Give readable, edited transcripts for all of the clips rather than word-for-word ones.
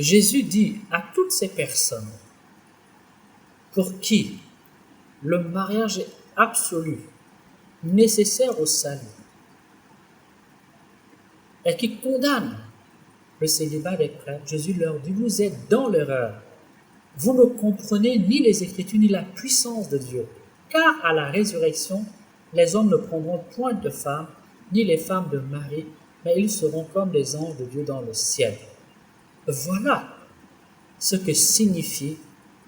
Jésus dit à toutes ces personnes pour qui le mariage est absolu, nécessaire au salut, et qui condamnent le célibat des prêtres, Jésus leur dit, vous êtes dans l'erreur. Vous ne comprenez ni les Écritures ni la puissance de Dieu, car à la résurrection, les hommes ne prendront point de femmes, ni les femmes de mari, mais ils seront comme les anges de Dieu dans le ciel. Voilà ce que signifie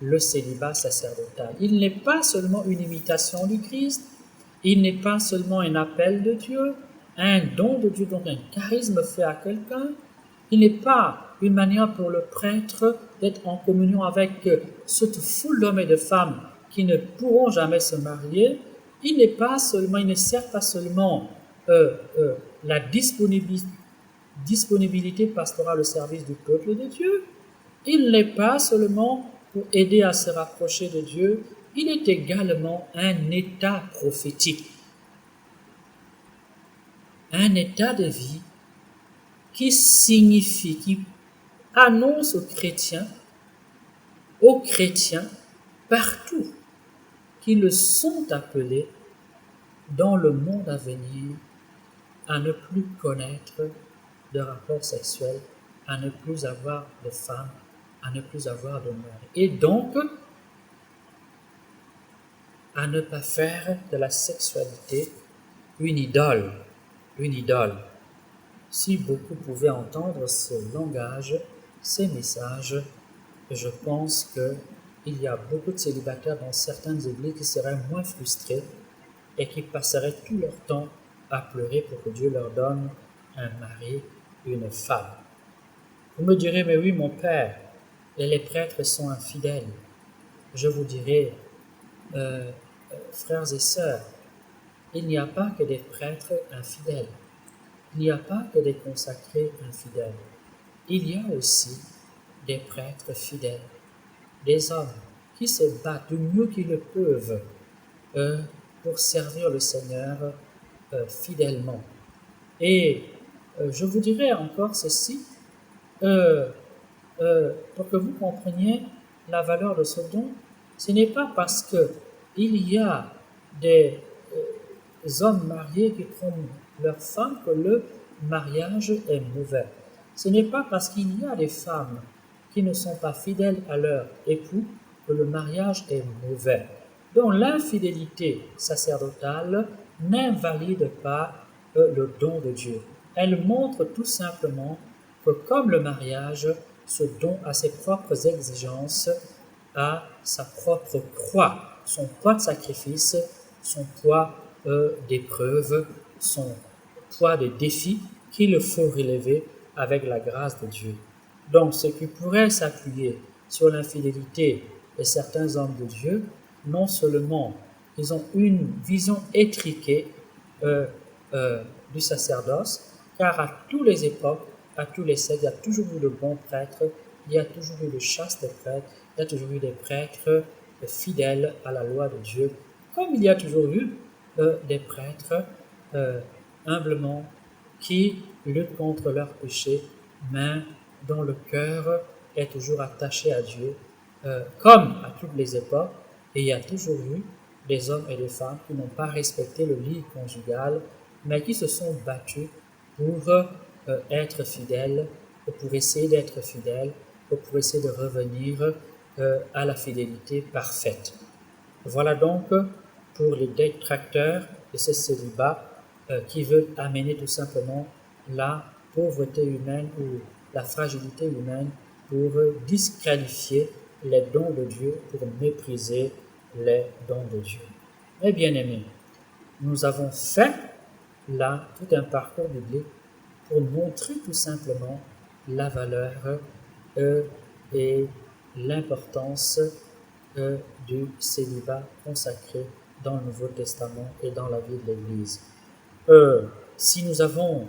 le célibat sacerdotal. Il n'est pas seulement une imitation du Christ, il n'est pas seulement un appel de Dieu, un don de Dieu, donc un charisme fait à quelqu'un. Il n'est pas une manière pour le prêtre d'être en communion avec cette foule d'hommes et de femmes qui ne pourront jamais se marier. Il ne sert pas seulement la disponibilité pastorale au service du peuple de Dieu. Il n'est pas seulement pour aider à se rapprocher de Dieu, il est également un état prophétique, un état de vie qui signifie, qui annonce aux chrétiens partout, qu'ils sont appelés dans le monde à venir à ne plus connaître de rapports sexuels, à ne plus avoir de femmes, à ne plus avoir de mari. Et donc, à ne pas faire de la sexualité une idole. Si beaucoup pouvaient entendre ce langage, ces messages, je pense qu'il y a beaucoup de célibataires dans certaines églises qui seraient moins frustrés et qui passeraient tout leur temps à pleurer pour que Dieu leur donne un mari, une femme. Vous me direz, mais oui, mon père, et les prêtres sont infidèles. Je vous dirai, frères et sœurs, il n'y a pas que des prêtres infidèles. Il n'y a pas que des consacrés infidèles. Il y a aussi des prêtres fidèles, des hommes qui se battent du mieux qu'ils le peuvent pour servir le Seigneur fidèlement. Et je vous dirai encore ceci, pour que vous compreniez la valeur de ce don, ce n'est pas parce qu'il y a des hommes mariés qui trompent leur femme que le mariage est mauvais. Ce n'est pas parce qu'il y a des femmes qui ne sont pas fidèles à leur époux que le mariage est mauvais. Donc l'infidélité sacerdotale n'invalide pas le don de Dieu. Elle montre tout simplement que comme le mariage, ce don a ses propres exigences, a sa propre croix, son poids de sacrifice, son poids d'épreuve, son poids de défi qu'il faut relever avec la grâce de Dieu. Donc, ce qui pourrait s'appuyer sur l'infidélité de certains hommes de Dieu, non seulement ils ont une vision étriquée du sacerdoce, car à toutes les époques, à tous les siècles, il y a toujours eu de bons prêtres, il y a toujours eu de chastes prêtres, il y a toujours eu des prêtres fidèles à la loi de Dieu, comme il y a toujours eu des prêtres humblement qui luttent contre leurs péchés, mais dont le cœur est toujours attaché à Dieu, comme à toutes les époques, et il y a toujours eu des hommes et des femmes qui n'ont pas respecté le lit conjugal, mais qui se sont battus pour être fidèles, pour essayer d'être fidèles, pour essayer de revenir à la fidélité parfaite. Voilà donc pour les détracteurs de ce célibat qui veulent amener tout simplement la pauvreté humaine ou la fragilité humaine pour disqualifier les dons de Dieu, pour mépriser les dons de Dieu. Mes bien-aimés, nous avons fait là tout un parcours biblique pour montrer tout simplement la valeur et l'importance du célibat consacré dans le Nouveau Testament et dans la vie de l'Église. Si nous avons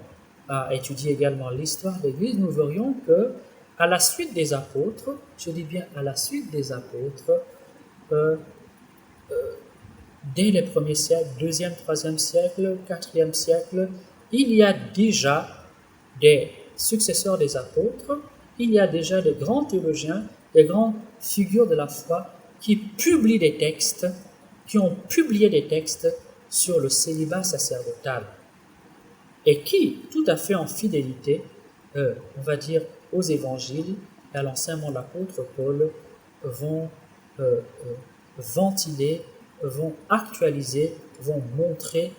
à étudier également l'histoire de l'Église, nous verrions que à la suite des apôtres, je dis bien à la suite des apôtres, dès les premiers siècles, 2e, 3e siècle, 4e siècle, il y a déjà des successeurs des apôtres il y a déjà de grands théologiens, des grandes figures de la foi qui publient des textes, qui ont publié des textes sur le célibat sacerdotal et qui, tout à fait en fidélité, on va dire, aux évangiles et à l'enseignement de l'apôtre Paul, vont ventiler, vont actualiser, vont montrer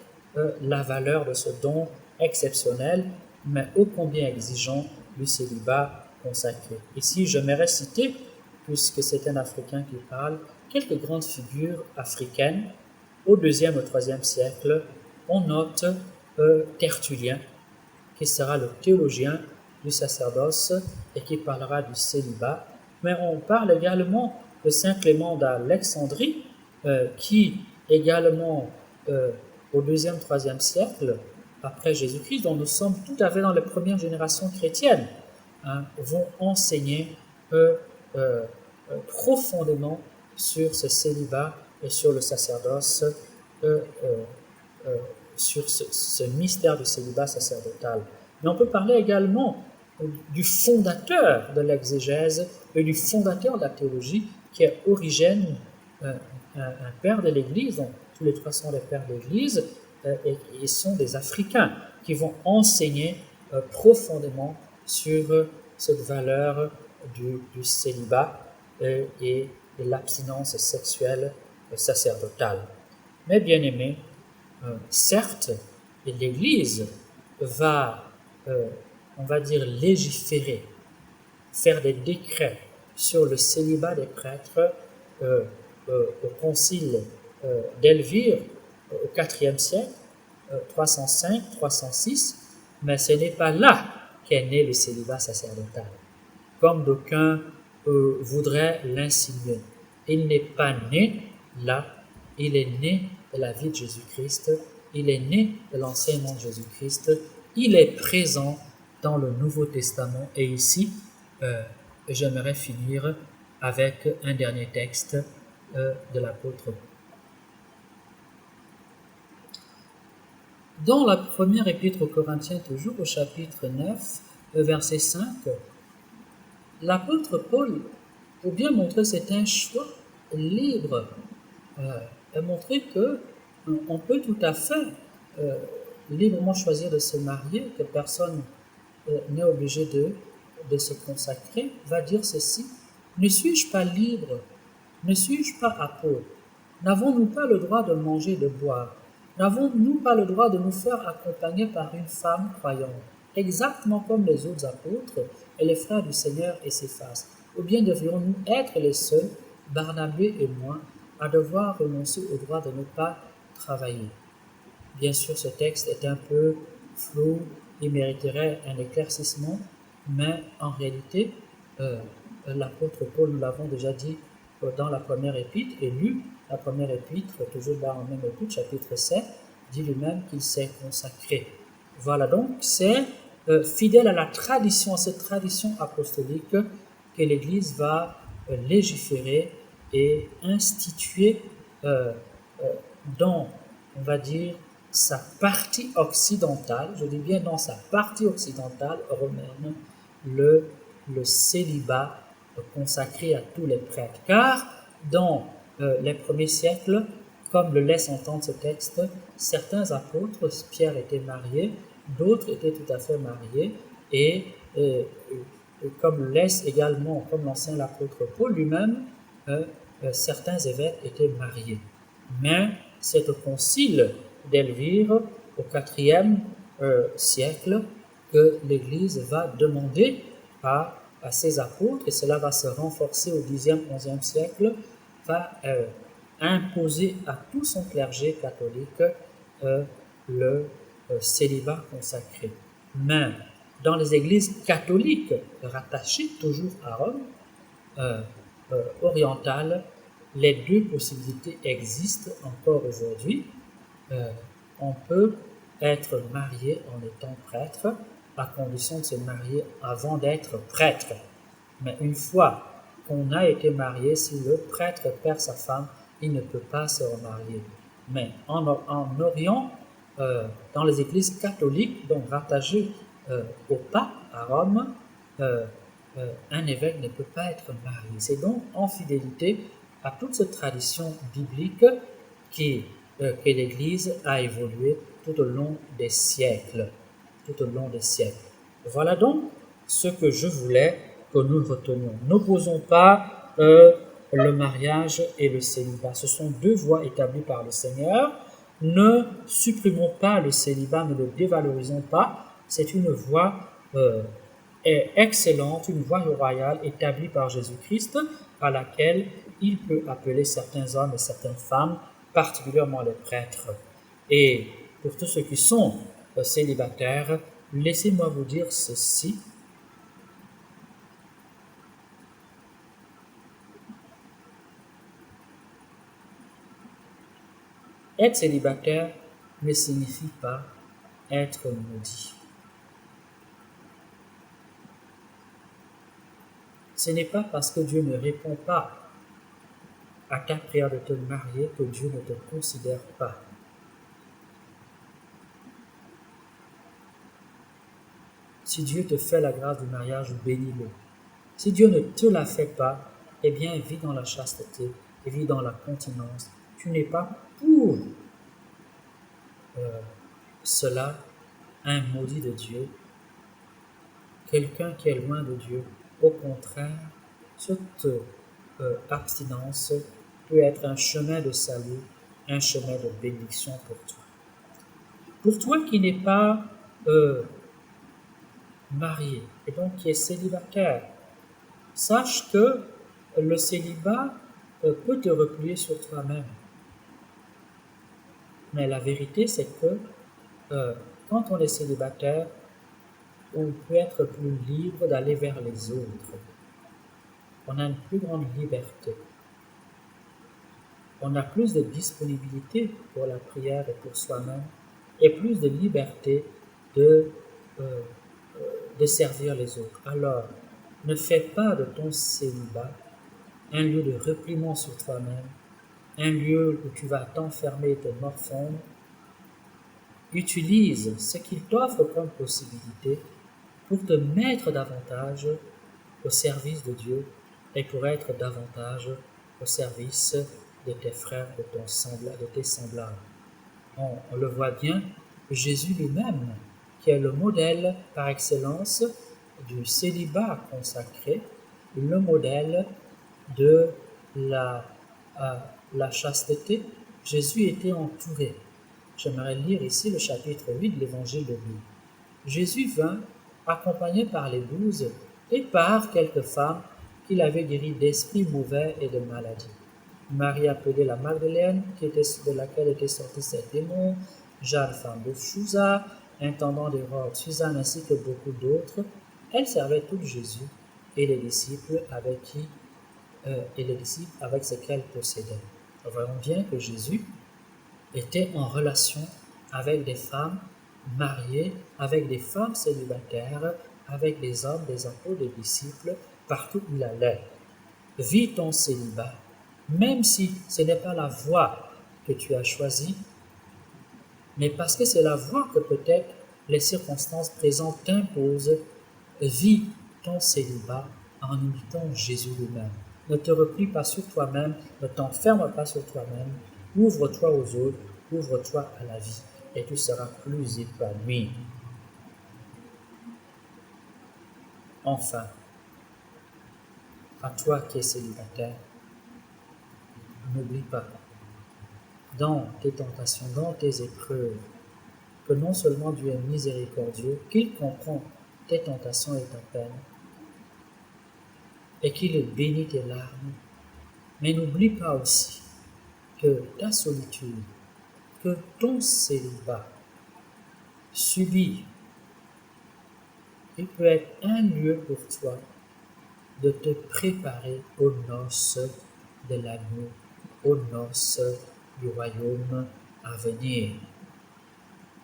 la valeur de ce don exceptionnel, mais ô combien exigeant du célibat consacré. Ici, j'aimerais citer, puisque c'est un Africain qui parle, quelques grandes figures africaines. Au IIe au IIIe siècle, on note Tertullien, qui sera le théologien du sacerdoce et qui parlera du célibat. Mais on parle également de Saint Clément d'Alexandrie, qui également au IIe, IIIe siècle, après Jésus-Christ, dont nous sommes tout à fait dans les premières générations chrétiennes, vont enseigner profondément sur ce célibat et sur le sacerdoce, sur ce mystère du célibat sacerdotal. Mais on peut parler également du fondateur de l'exégèse et du fondateur de la théologie, qui est Origène, un père de l'Église, donc tous les trois sont des pères de l'Église, et sont des Africains qui vont enseigner profondément sur cette valeur du célibat et de l'abstinence sexuelle sacerdotale. Mais bien aimés, certes, l'Église va, on va dire, légiférer, faire des décrets sur le célibat des prêtres au concile d'Elvire au IVe siècle, 305-306, mais ce n'est pas là qu'est né le célibat sacerdotal, comme d'aucuns voudraient l'insinuer. Il n'est pas né là, il est né de la vie de Jésus-Christ, il est né de l'enseignement de Jésus-Christ, il est présent dans le Nouveau Testament. Et ici, j'aimerais finir avec un dernier texte de l'apôtre. Dans la première épître aux Corinthiens, toujours au chapitre 9, verset 5, l'apôtre Paul, pour bien montrer c'est un choix libre, a montré qu'on peut tout à fait librement choisir de se marier, que personne n'est obligé de se consacrer, va dire ceci: ne suis-je pas libre? Ne suis-je pas apôtre? N'avons-nous pas le droit de manger et de boire? N'avons-nous pas le droit de nous faire accompagner par une femme croyante, exactement comme les autres apôtres et les frères du Seigneur et Céphas? Ou bien devrions-nous être les seuls, Barnabé et moi, à devoir renoncer au droit de ne pas travailler? Bien sûr, ce texte est un peu flou, il mériterait un éclaircissement, mais en réalité, l'apôtre Paul, nous l'avons déjà dit dans la première épître, et lu la première épître, toujours dans la même épître, chapitre 7, dit lui-même qu'il s'est consacré. Voilà donc, c'est fidèle à la tradition, à cette tradition apostolique, que l'Église va légiférer et instituer dans, on va dire, sa partie occidentale, je dis bien dans sa partie occidentale romaine, le célibat consacré à tous les prêtres. Car dans les premiers siècles, comme le laisse entendre ce texte, certains apôtres, Pierre était marié, d'autres étaient tout à fait mariés, et comme le laisse également, comme l'enseigne l'apôtre Paul lui-même, certains évêques étaient mariés. Mais c'est au concile d'Elvire, au IVe siècle, que l'Église va demander à ses apôtres, et cela va se renforcer au Xe, XIe siècle, va imposer à tout son clergé catholique le célibat consacré. Mais dans les églises catholiques rattachées toujours à Rome, orientales, les deux possibilités existent encore aujourd'hui. On peut être marié en étant prêtre, à condition de se marier avant d'être prêtre. Mais une fois qu'on a été marié, si le prêtre perd sa femme, il ne peut pas se remarier. Mais en Orient, dans les églises catholiques, donc rattachées au pape à Rome, un évêque ne peut pas être marié. C'est donc en fidélité à toute cette tradition biblique que l'Église a évolué tout au long des siècles. Tout au long des siècles. Voilà donc ce que je voulais que nous retenions. N'opposons pas le mariage et le célibat. Ce sont deux voies établies par le Seigneur. Ne supprimons pas le célibat, ne le dévalorisons pas. C'est une voie est excellente, une voie royale établie par Jésus-Christ à laquelle il peut appeler certains hommes et certaines femmes, particulièrement les prêtres. Et pour tous ceux qui sont célibataires, laissez-moi vous dire ceci. Être célibataire ne signifie pas être maudit. Ce n'est pas parce que Dieu ne répond pas à ta prière de te marier que Dieu ne te considère pas. Si Dieu te fait la grâce du mariage, bénis-le. Si Dieu ne te la fait pas, eh bien, vis dans la chasteté et vis dans la continence. Tu n'es pas pour cela un maudit de Dieu, quelqu'un qui est loin de Dieu. Au contraire, cette abstinence peut être un chemin de salut, un chemin de bénédiction pour toi. Pour toi qui n'es pas marié et donc qui est célibataire, sache que le célibat peut te replier sur toi-même. Mais la vérité, c'est que quand on est célibataire, on peut être plus libre d'aller vers les autres. On a une plus grande liberté. On a plus de disponibilité pour la prière et pour soi-même et plus de liberté de servir les autres. Alors, ne fais pas de ton célibat un lieu de repliement sur toi-même, un lieu où tu vas t'enfermer et te morfondre. Utilise ce qu'il t'offre comme possibilité pour te mettre davantage au service de Dieu et pour être davantage au service de tes frères, de tes semblables. On le voit bien, Jésus lui-même, qui est le modèle par excellence du célibat consacré, le modèle de la chasteté, Jésus était entouré. J'aimerais lire ici le chapitre 8 de l'évangile de Luc. Jésus vint, accompagné par les 12 et par quelques femmes qu'il avait guéries d'esprits mauvais et de maladies. Marie appelée la Magdeleine, de laquelle étaient sortis ces démons, Jeanne, femme de Chouza, intendant d'Hérode, Suzanne ainsi que beaucoup d'autres. Elles servaient toutes Jésus et les disciples avec ce qu'elles possédaient. Nous voyons bien que Jésus était en relation avec des femmes mariées, avec des femmes célibataires, avec des hommes, des apôtres, des disciples, partout où il allait. Vis ton célibat, même si ce n'est pas la voie que tu as choisie, mais parce que c'est la voie que peut-être les circonstances présentes t'imposent, vis ton célibat en imitant Jésus lui-même. Ne te replie pas sur toi-même, ne t'enferme pas sur toi-même, ouvre-toi aux autres, ouvre-toi à la vie, et tu seras plus épanoui. Enfin, à toi qui es célibataire, n'oublie pas, dans tes tentations, dans tes épreuves, que non seulement Dieu est miséricordieux, qu'il comprend tes tentations et ta peine, et qu'il bénit tes larmes, mais n'oublie pas aussi que ta solitude, que ton célibat subit, il peut être un lieu pour toi de te préparer aux noces de l'agneau, aux noces du royaume à venir.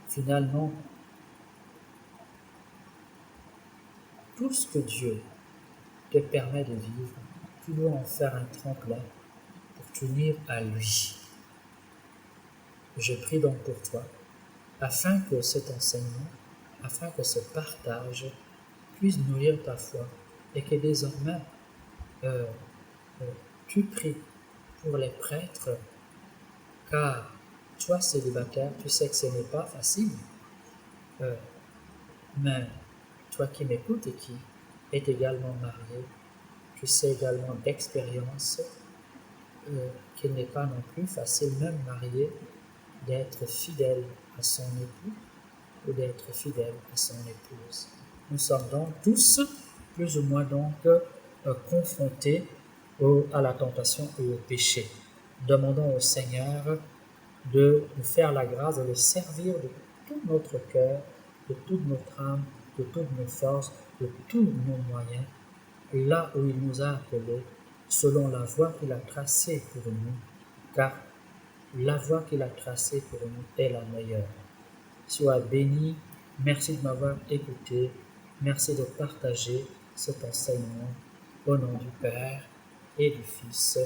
Finalement, tout ce que Dieu te permet de vivre, tu dois en faire un tremplin pour t'unir à lui. Je prie donc pour toi, afin que cet enseignement, afin que ce partage puisse nourrir ta foi et que désormais euh, tu pries pour les prêtres, car toi célibataire, tu sais que ce n'est pas facile, mais toi qui m'écoutes et qui es également marié, tu sais également d'expérience qu'il n'est pas non plus facile, même marié, d'être fidèle à son époux ou d'être fidèle à son épouse. Nous sommes donc tous plus ou moins donc confrontés à la tentation et au péché. Demandons au Seigneur de nous faire la grâce de le servir de tout notre cœur, de toute notre âme, de toutes nos forces, de tous nos moyens, là où il nous a appelés, selon la voie qu'il a tracée pour nous, car la voie qu'il a tracée pour nous est la meilleure. Sois béni, merci de m'avoir écouté, merci de partager cet enseignement au nom du Père et du Fils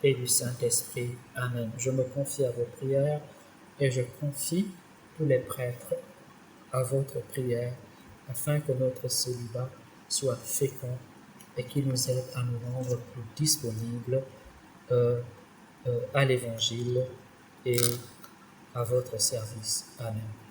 et du Saint-Esprit. Amen. Je me confie à vos prières et je confie tous les prêtres à votre prière afin que notre célibat soit fécond et qu'il nous aide à nous rendre plus disponibles à l'Évangile et à votre service. Amen.